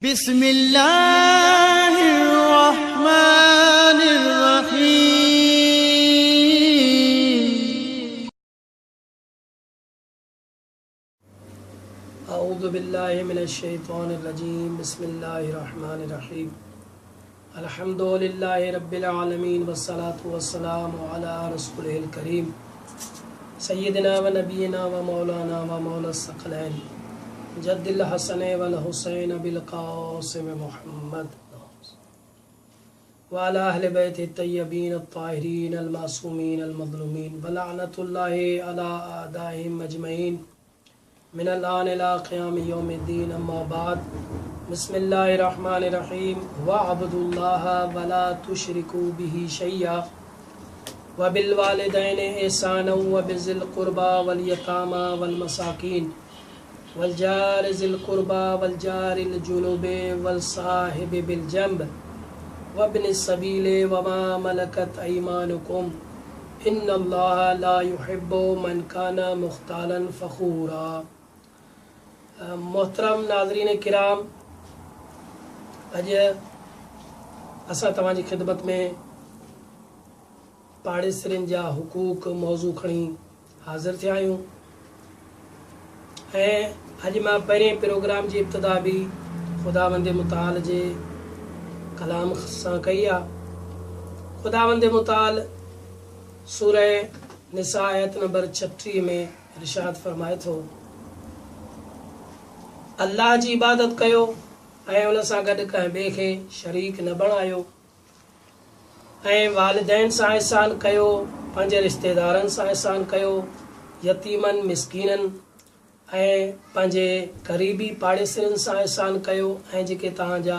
बिस्मिल्लाहिर्रहमानिर्रहीम। अऊज़ु बिल्लाहि मिनश्शैतानिर्रजीम। बिस्मिल्लाहिर्रहमानिर्रहीम। अल्हम्दुलिल्लाहि रब्बिल आलमीन वस्सलातु वस्सलामु अला रसूलिल करीम सय्यिदिना व नबियिना व मौलाना व मौलास सकलैन जद्दिल हसन वल हुसैन बिल कासिम मुहम्मद व अला अहले बैत तय्यबीन अत्ताहिरीन अल मासूमीन अल मज़लूमीन व लअनतुल्लाहि अला आदाइहिम अजमईन मिनल आन इला क़ियाम यौमिद्दीन। अम्मा बाद। बिस्मिल्लाहिर्रहमानिर्रहीम। वअब्दुल्लाह वला तुशरिकू बिही शैया व बिल वालिदैनि ihसानन व बिज़िल क़ुरबा वल यतामा वल मसाकीन वल जारि ज़िल क़ुरबा वल जारिल जुनुबि वल साहिबि बिल जंब व इब्निस सबील व मा मलकत अयमानुकुम इन्नल्लाह ला युहिब्बु मन काना मुख्तालन फ़ख़ूरा। मोहतरम नाज़रीन किराम, अज असां तव्हांजी ख़िदमत में पाड़ेसरियुनि जा हुकूक मौज़ू खणी हाज़िर थिया आहियूं। ऐं अॼु मां पहिरें प्रोग्राम जी इब्तिदा बि ख़ुदावंद मुताल जे कलाम सां कई आहे। ख़ुदावंद मुताल सूरह निसा आयत नंबर 36 में इरशाद फरमाए थो, अल्लाह जी इबादत कयो ऐं उन सां गॾु कंहिं ॿिए खे शरीक न बणायो, ऐं वालिदैन सां एहसान कयो, पंहिंजे रिश्तेदारनि सां एहसान कयो, यतीमनि मिसकीननि ऐं पंहिंजे क़रीबी पाड़ेसरियुनि सां एहसान कयो, ऐं जेके तव्हांजा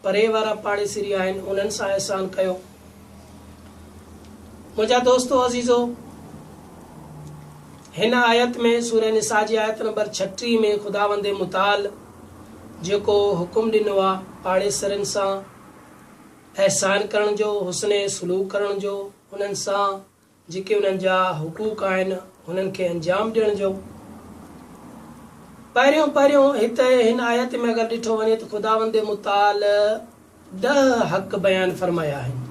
परे वारा पाड़ेसरी आहिनि उन्हनि सां एहसान कयो। मुंहिंजा दोस्तो अज़ीज़ो, हिन आयत में सूरह निसा जी आयत नंबर 36 में ख़ुदावंद मुताल जेको हुकुम ॾिनो आहे पाड़ेसरनि सां एहसान करण जो, हुस्न सलूक करण जो, उन्हनि सां जेके उन्हनि जा हुकूक आहिनि उन्हनि खे अंजाम ॾियण जो। पहिरियों हिते हिन आयत में अगरि ॾिठो वञे त ख़ुदावंद मुताल 10 हक़ बयान फरमाया आहिनि।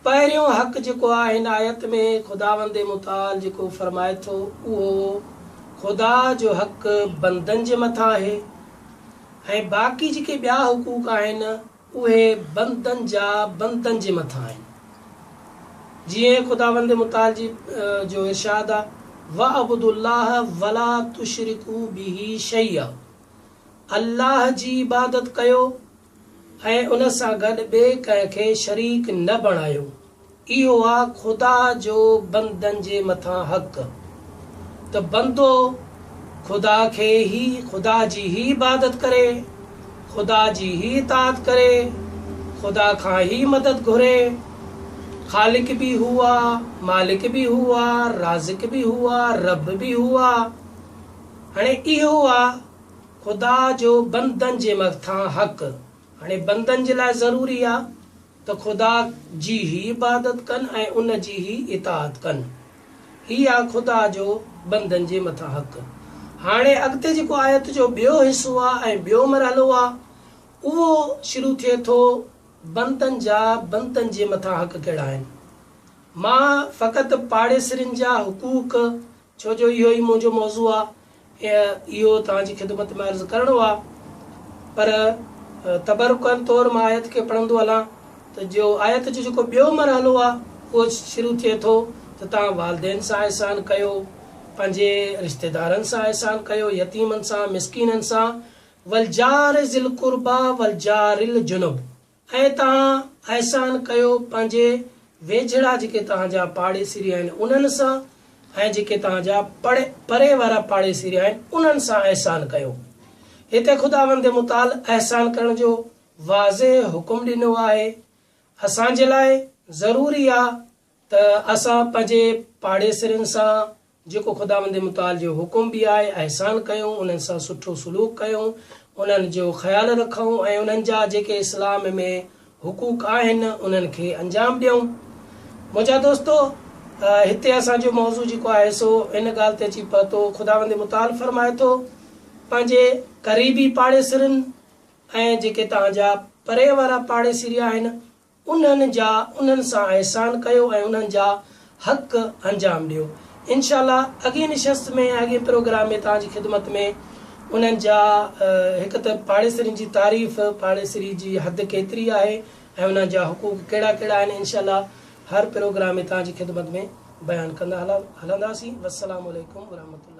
पहिरियों हक़ जेको आहे हिन आयत में ख़ुदावंद मुताल जेको फरमाए थो उहो ख़ुदा जो हक़ बंदनि जे मथां आहे, ऐं बाक़ी जेके ॿिया हुकूक आहिनि उहे बंदनि जे मथां आहिनि। जीअं ख़ुदावंद मुताल जी जो इरशाद आहे, वअब्दुल्लाह वला तुशरिकू बिही शैया, अल्लाह जी इबादत कयो ऐं उन सां गॾु ॿिए कंहिंखे शरीक न बणायो। इहो आहे ख़ुदा जो बंदनि जे मथां हक़। त बंदो ख़ुदा जी ही इबादत करे, ख़ुदा जी ही इताअत करे, ख़ुदा खां ही मदद घुरे। ख़ालिक भी हुआ, मालिक भी हुआ, राज़िक भी हुआ, रब भी हुआ। हाणे इहो आहे ख़ुदा जो बंदनि जे मथां हक़। हाणे बंदनि जे लाइ ज़रूरी आहे त ख़ुदा जी ही इबादत कनि ऐं उन जी ही इताअत कनि। हीअ आहे ख़ुदा जो बंदनि जे मथां हक़। हाणे अॻिते जेको आयत जो ॿियो हिसो आहे ऐं ॿियो मरहलो आहे उहो शुरू थिए थो बंदनि जे मथां हक़ कहिड़ा आहिनि। मां फ़क़ति पाड़ेसरियुनि जा हुकूक, छो जो इहो ई मुंहिंजो मौज़ू आहे, इहो तव्हांजी ख़िदमत में अर्ज़ु करिणो आहे, पर तबरुकन तौर मां आयत खे पढ़ंदो हलां त जो आयत जो जेको ॿियो मरहलो आहे उहो शुरू थिए थो त तव्हां वालिदैन सां एहसान कयो, पंहिंजे रिश्तेदारनि सां एहसान कयो, यतीमनि सां मिसकीननि सां, वल जार ज़िल क़ुरबा वल जारिल जुनुब, ऐं तव्हां एहसान कयो पंहिंजे वेझड़ा जेके तव्हांजा पाड़ेसरी आहिनि उन्हनि सां, ऐं जेके तव्हांजा परे वारा पाड़ेसरी आहिनि उन्हनि सां एहसान कयो। हिते ख़ुदावंद मुताल एहसान करण जो वाज़े हुकुम ॾिनो आहे। असांजे लाइ ज़रूरी आहे त असां पंहिंजे पाड़ेसरियुनि सां जेको ख़ुदावंद मुताल जो हुकुम बि आहे एहसान कयूं, उन्हनि सां सुठो सलूक कयूं, उन्हनि जो ख़्यालु रखूं ऐं उन्हनि जा जेके इस्लाम में हुकूक आहिनि उन्हनि खे अंजाम ॾियूं। मुंहिंजा दोस्तो, हिते असांजो मौज़ू जेको आहे सो इन ॻाल्हि ते अची पहुतो, ख़ुदावंद मुताल फरमाए थो पंहिंजे क़रीबी पाड़ेसरनि ऐं जेके तव्हांजा परे वारा पाड़ेसरी आहिनि उन्हनि सां अहसान कयो ऐं उन्हनि जा हक़ अंजाम ॾियो। इंशाअल्लाह अॻे निशस्त में अॻे प्रोग्राम में तव्हांजी ख़िदमत में उन्हनि जा हिकु त पाड़ेसरियुनि जी तारीफ़, पाड़ेसरी जी हद केतिरी आहे ऐं उन्हनि जा हुकूक कहिड़ा कहिड़ा आहिनि, इंशाअल्लाह हर प्रोग्राम में तव्हांजी ख़िदमत में बयानु कंदा हलंदासीं। वस्सलामु अलैकुम वरहमतुल्लाह।